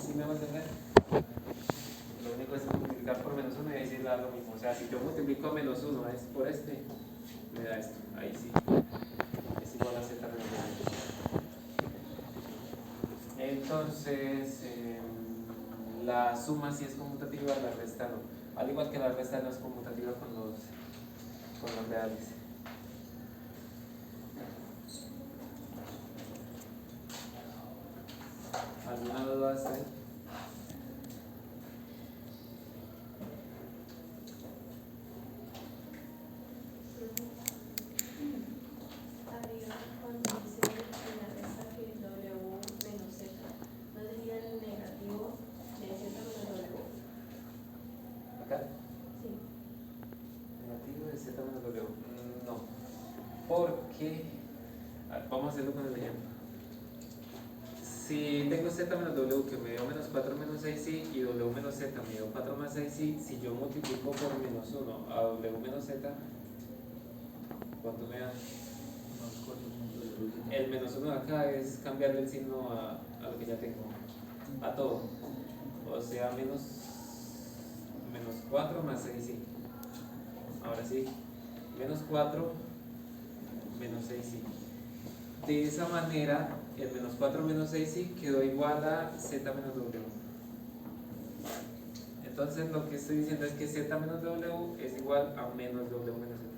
¿Sí me va a entender? Lo único es multiplicar por menos 1 y ahí sí da lo mismo. O sea, si yo multiplico menos 1 es por este, me da esto. Ahí sí. Es igual a z menos 1. Entonces, la suma sí es conmutativa, la resta no. Al igual que la resta no es conmutativa con los reales. ¿Alguna duda hasta ahí? Arriba, cuando dice en la resta que W menos Z, ¿no sería el negativo de Z menos W? ¿Acá? Sí. Negativo de z menos w. No. Porque, vamos a hacerlo con el ejemplo. Si tengo z menos w que me dio menos 4 menos 6i y w menos z me dio 4 más 6i, si yo multiplico por menos 1 a w menos z, ¿cuánto me da? El menos 1 de acá es cambiarle el signo a lo que ya tengo, a todo. O sea, menos 4 más 6i. Ahora sí, menos 4 menos 6i. De esa manera, el menos 4 menos 6i quedó igual a z menos w. Entonces lo que estoy diciendo es que z menos w es igual a menos w menos z.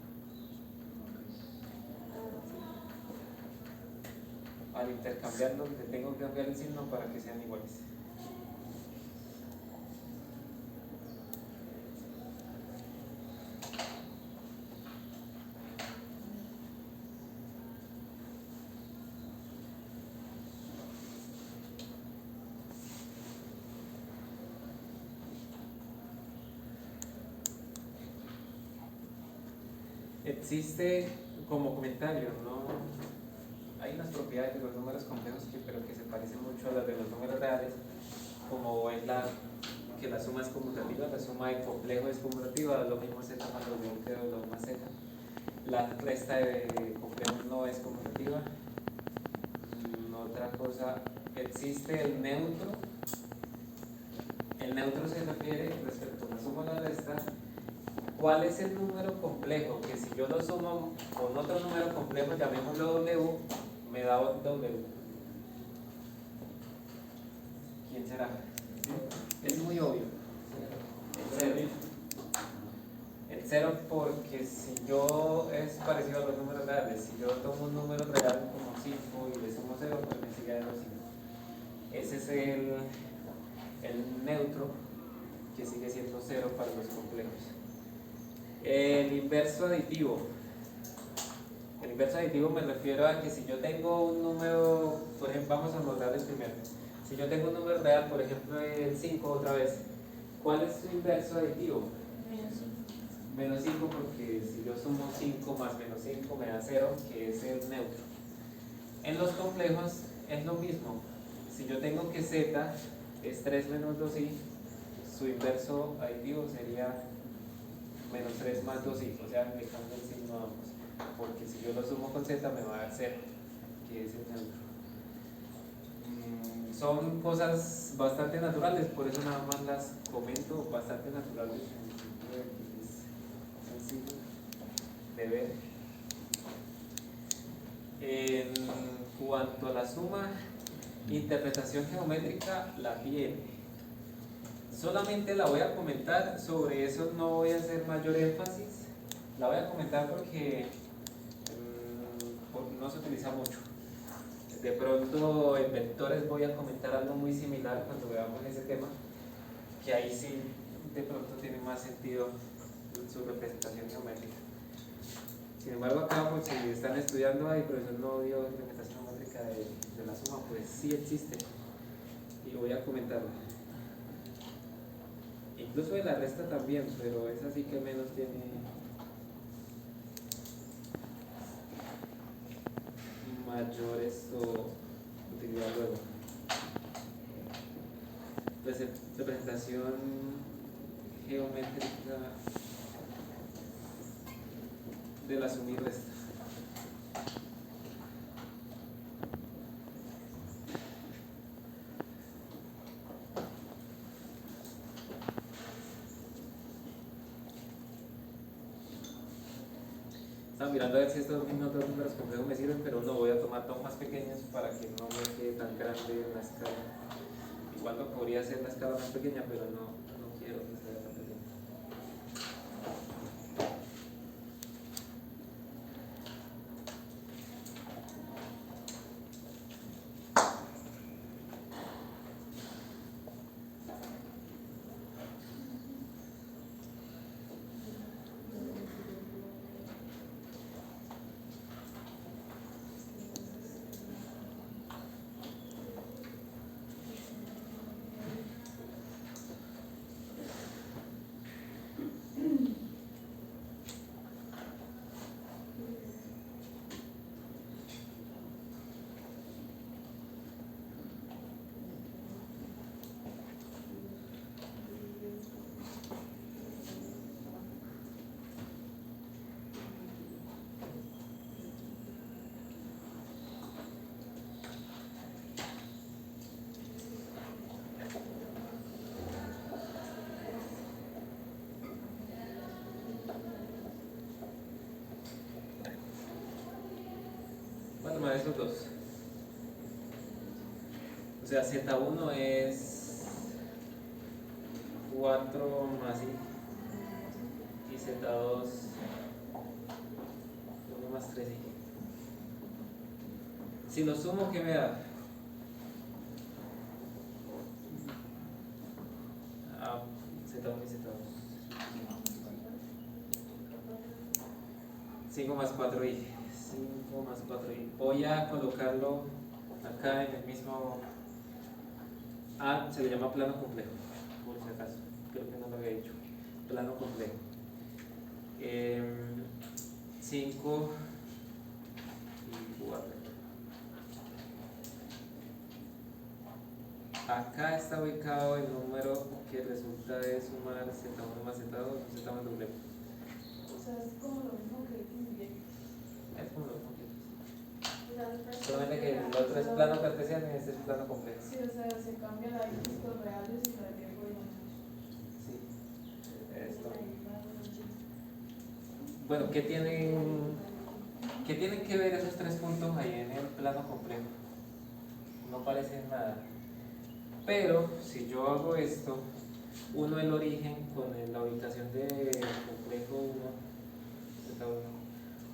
Al intercambiarlos le tengo que cambiar el signo para que sean iguales. Existe como comentario, ¿no? Hay unas propiedades de los números complejos pero que se parecen mucho a las de los números reales, como es que la suma es conmutativa, la suma de complejo es conmutativa, lo mismo z más w que w más z. La resta de complejos no es conmutativa. Otra cosa, existe el neutro. El neutro se refiere respecto a la suma o la resta. ¿Cuál es el número complejo? Que si yo lo sumo con otro número complejo, llamémoslo w, me da w. ¿Quién será? Es muy obvio. El cero. El cero porque si yo es parecido a los números reales. Si yo tomo un número real como 5 y le sumo 0, pues me sigue dando 5. Ese es el neutro, que sigue siendo 0 para los complejos. El inverso aditivo. El inverso aditivo me refiero a que si yo tengo un número, por ejemplo, vamos a mostrar el primero. Si yo tengo un número real, por ejemplo el 5 otra vez, ¿cuál es su inverso aditivo? Menos 5. Menos 5, porque si yo sumo 5 más menos 5 me da 0, que es el neutro. En los complejos es lo mismo. Si yo tengo que z es 3 menos 2i, su inverso aditivo sería menos 3 más 2i, o sea, le cambio el signo a ambos, porque si yo lo sumo con z me va a dar 0, que es el neutro. Son cosas bastante naturales, por eso nada más las comento, bastante naturales, en el sentido de que es sencillo de ver. En cuanto a la suma, interpretación geométrica la tiene. Solamente la voy a comentar, sobre eso no voy a hacer mayor énfasis. La voy a comentar porque no se utiliza mucho. De pronto en vectores voy a comentar algo muy similar cuando veamos ese tema, que ahí sí de pronto tiene más sentido su representación geométrica. Sin embargo acá, pues si están estudiando ahí, profesor no dio representación geométrica de la suma, pues sí existe y voy a comentarlo. Incluso de la resta también, pero esa sí que menos tiene mayor utilidad luego. Representación geométrica de la suma y resta. estaba mirando a ver si estos mismos dos números complejos me sirven, pero no, voy a tomar dos más pequeños para que no me quede tan grande la escala. Igual no podría hacer la escala más pequeña, pero no quiero que sea tan pequeña. Voy a tomar estos dos. O sea, Z1 es 4 más I y Z2 1 más 3I. Si lo sumo, ¿qué me da? Z1 y Z2. 5 más 4i. 5 más 4i. Voy a colocarlo acá en el mismo. Se le llama plano complejo, por si acaso. Creo que no lo había dicho. Plano complejo. 5 y 4. Acá está ubicado el número que resulta de sumar Z1 más Z2 o Z más W. O sea, es como lo mismo que indirecto. Es como lo mismo que solamente que el otro es plano cartesiano y este es plano complejo. Sí, o sea, se cambia la X con reales y la Y por imaginarios. Sí, esto. Bueno, ¿qué tienen que ver esos tres puntos ahí en el plano complejo? No parecen nada. Pero si yo hago esto, uno el origen con la ubicación de complejo 1, Z1,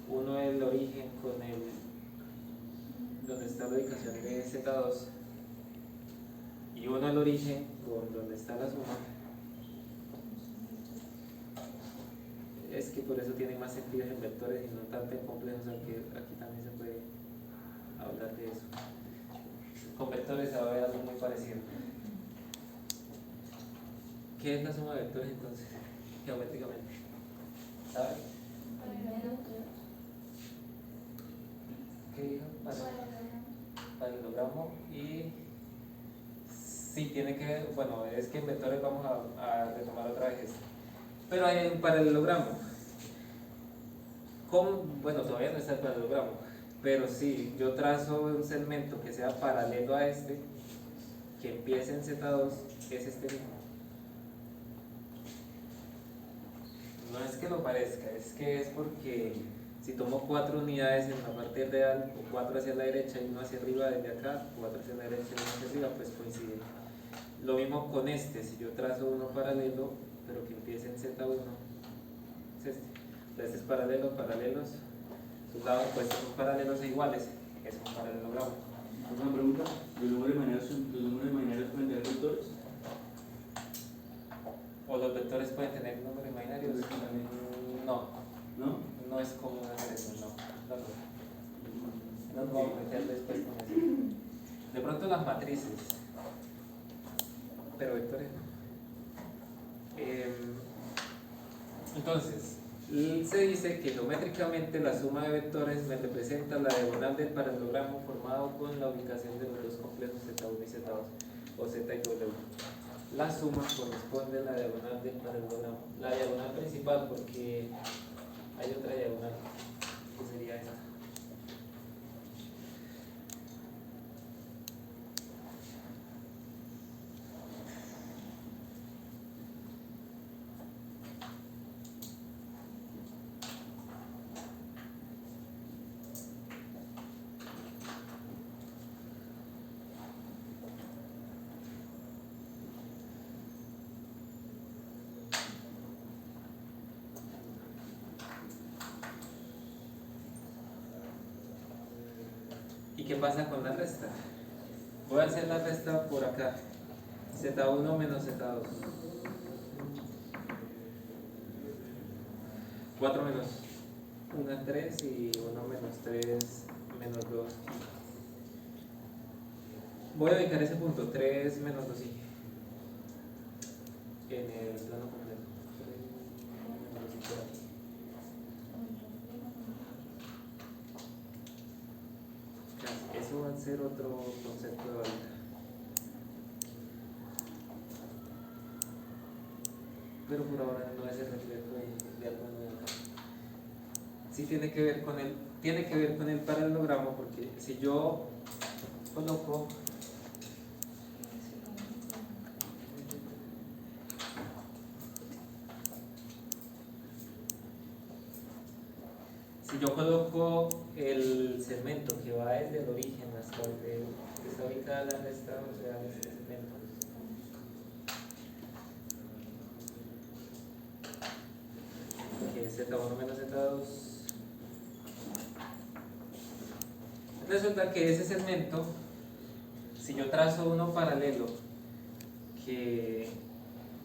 uno el origen con donde está la ubicación de Z2 y uno el origen con donde está la suma. Es que por eso tiene más sentido en vectores y no tanto en complejos, aunque aquí también se puede hablar de eso. Con vectores se va a ver algo muy parecido. ¿Qué es la suma de vectores entonces? Geométricamente. ¿Sabes? ¿Qué dijo? Paralelogramo y sí tiene que ver, bueno, es que en vectores vamos a retomar otra vez esto. Pero hay un paralelogramo. Bueno, todavía no está el paralelogramo, pero si yo trazo un segmento que sea paralelo a este, que empiece en Z2, es este mismo. No es que lo parezca, es que es porque si tomo 4 unidades en la parte real, 4 hacia la derecha y 1 hacia arriba desde acá, 4 hacia la derecha y 1 hacia arriba, pues coinciden. Lo mismo con este, si yo trazo uno paralelo, pero que empiece en Z1, es este. Entonces es paralelos, sus lados opuestos son paralelos e iguales, es un paralelogramo. Una pregunta, ¿los números imaginarios pueden tener vectores? ¿O los vectores pueden tener números imaginarios? No, ¿No? no es común hacer eso, no. No nos vamos a meter después con eso. De pronto las matrices, pero vectores no. Entonces, se dice que geométricamente la suma de vectores me representa la diagonal del paralelogramo formado con la ubicación de los dos complejos Z1 y Z2 o Z y W. La suma corresponde a la diagonal del paralelogramo, la diagonal principal, porque hay otra diagonal que sería esta. qué pasa con la resta? Voy a hacer la resta por acá. Z1 menos Z2. 4 menos 1, 3 y 1 menos 3 menos 2. Voy a ubicar ese punto, 3 menos 2 y en el plano completo. 3 menos 2 y por aquí. Eso va a ser otro concepto de ahorita. Pero por ahora no es el reflejo de algo nuevo acá. Sí tiene que ver con el paralelogramo, porque si yo coloco el segmento que va desde el origen hasta donde está ubicada la resta, o sea, este segmento, que es Z1 menos Z2, resulta que ese segmento, si yo trazo uno paralelo que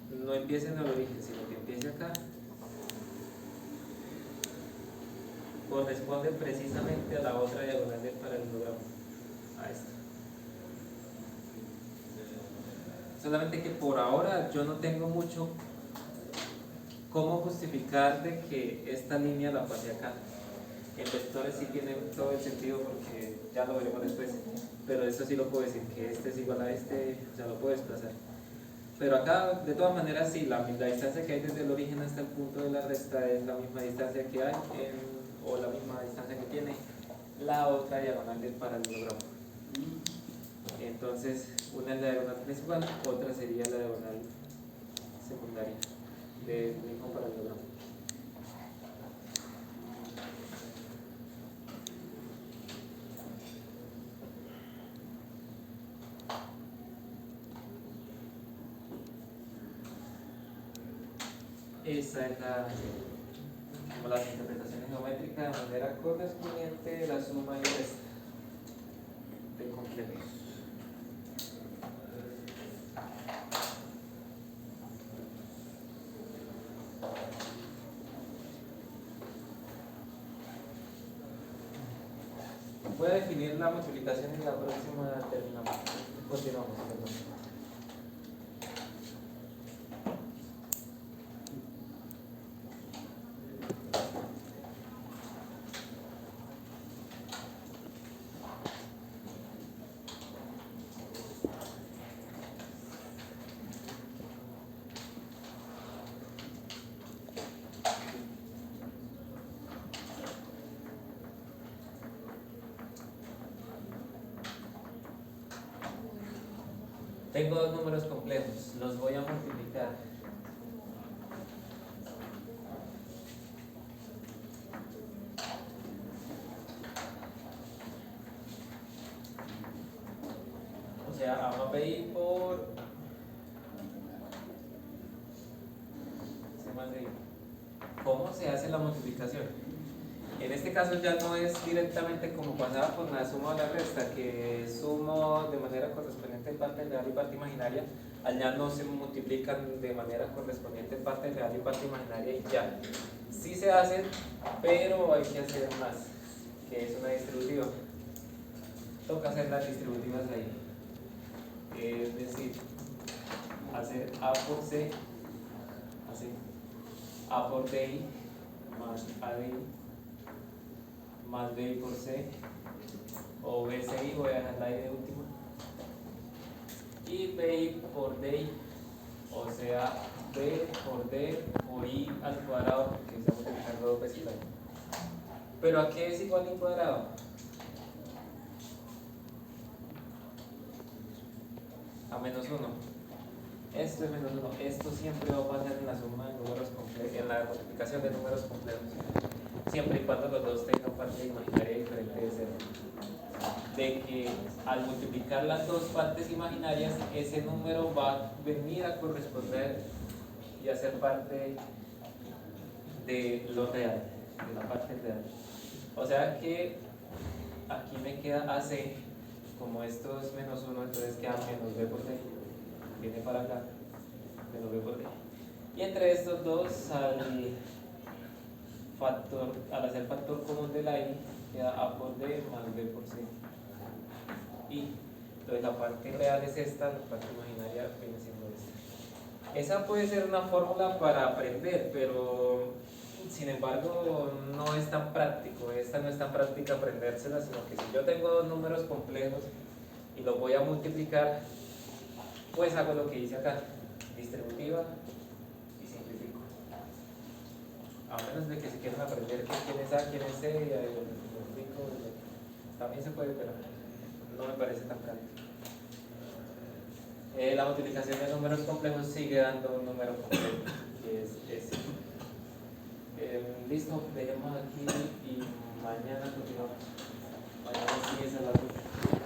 no empiece en el origen, sino que empiece acá, corresponde precisamente a la otra diagonal del paralelogramo, a esta. Solamente que por ahora yo no tengo mucho cómo justificar de que esta línea la pase acá. En vectores sí tiene todo el sentido porque ya lo veremos después, pero eso sí lo puedo decir, que este es igual a este, o sea, lo puedo desplazar. Pero acá, de todas maneras, sí, la distancia que hay desde el origen hasta el punto de la resta es la misma distancia que hay o la misma distancia que tiene la otra diagonal del paralelogramo. Entonces, una es la diagonal principal, otra sería la diagonal secundaria del mismo paralelogramo. Esa es como las interpretaciones geométricas de manera correspondiente de la suma y resta de completos. Voy a definir la multiplicación en la próxima terminamos. Continuamos, perdón. Tengo dos números complejos, los voy a multiplicar. O sea, A más BI por C más DI. ¿Cómo se hace la multiplicación? En este caso ya no es directamente como pasaba con la suma o la resta, que sumo de manera correspondiente parte real y parte imaginaria. Allá no se multiplican de manera correspondiente parte real y parte imaginaria y ya. Sí se hacen, pero hay que hacer más, que es una distributiva. Toca hacer las distributivas ahí. Es decir, hacer A por C, así, A por DI más ADI más BI por C, o BCI, voy a dejar la I de última, y BI por DI, o sea, B por D por I al cuadrado, porque estamos utilizando dos veces la I. ¿Pero a qué es igual I cuadrado? A menos 1. Esto es menos 1. Esto siempre va a pasar en la suma de números complejos, en la multiplicación de números complejos, siempre y cuando los dos tengan parte imaginaria diferente de 0. De que al multiplicar las dos partes imaginarias, ese número va a venir a corresponder y a ser parte de lo real, de la parte real. O sea que aquí me queda AC, como esto es menos 1, entonces queda menos B por D, viene para acá, menos B por D. Y entre estos dos, al hacer factor común de la I, queda A por D más B por C. Y entonces la parte real es esta, la parte imaginaria viene siendo esta. Esa puede ser una fórmula para aprender, pero sin embargo no es tan práctico. Esta no es tan práctica aprendérsela, sino que si yo tengo dos números complejos y los voy a multiplicar, pues hago lo que hice acá, distributiva y simplifico. A menos de que si quieren aprender quién es A, quién es C, y ahí lo multiplico, también se puede, pero no me parece tan práctico. La multiplicación de números complejos sigue dando un número complejo, que es ese. Listo, dejemos aquí y mañana continuamos. Mañana sí es a las 8.